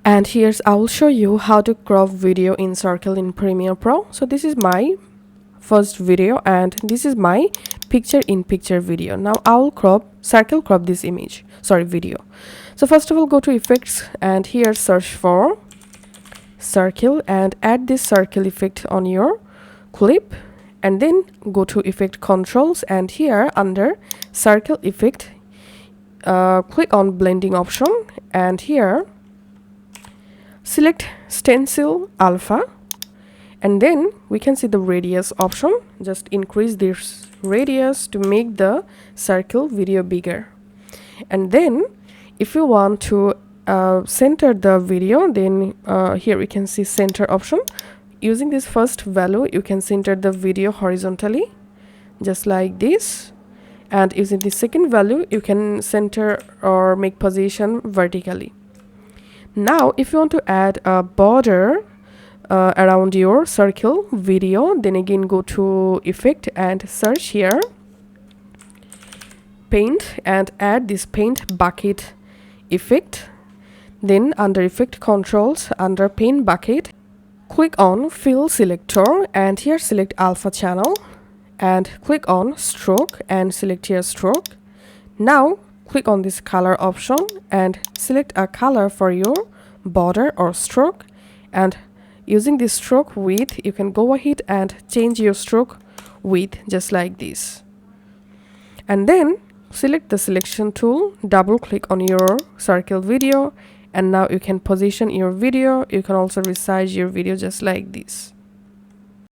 And here's I will show you how to crop video in Circle in Premiere Pro. So this is my first video and this is my picture in picture video. Now I will crop this video. So first of all, go to effects and here search for circle and add this circle effect on your clip, and then go to effect controls and here under circle effect click on blending option and here select stencil alpha, and then we can see the radius option. Just increase this radius to make the circle video bigger. And then if you want to center the video, then here we can see center option. Using this first value, you can center the video horizontally just like this, and using the second value you can center or make position vertically. Now if you want to add a border around your circle video, then again go to effect and search here paint and add this paint bucket effect. Then under effect controls, under paint bucket, click on fill selector and here select alpha channel and click on stroke and select here stroke. Now click on this color option and select a color for your border or stroke, and using this stroke width you can go ahead and change your stroke width just like this. And then select the selection tool, double click on your circle video, and now you can position your video. You can also resize your video just like this.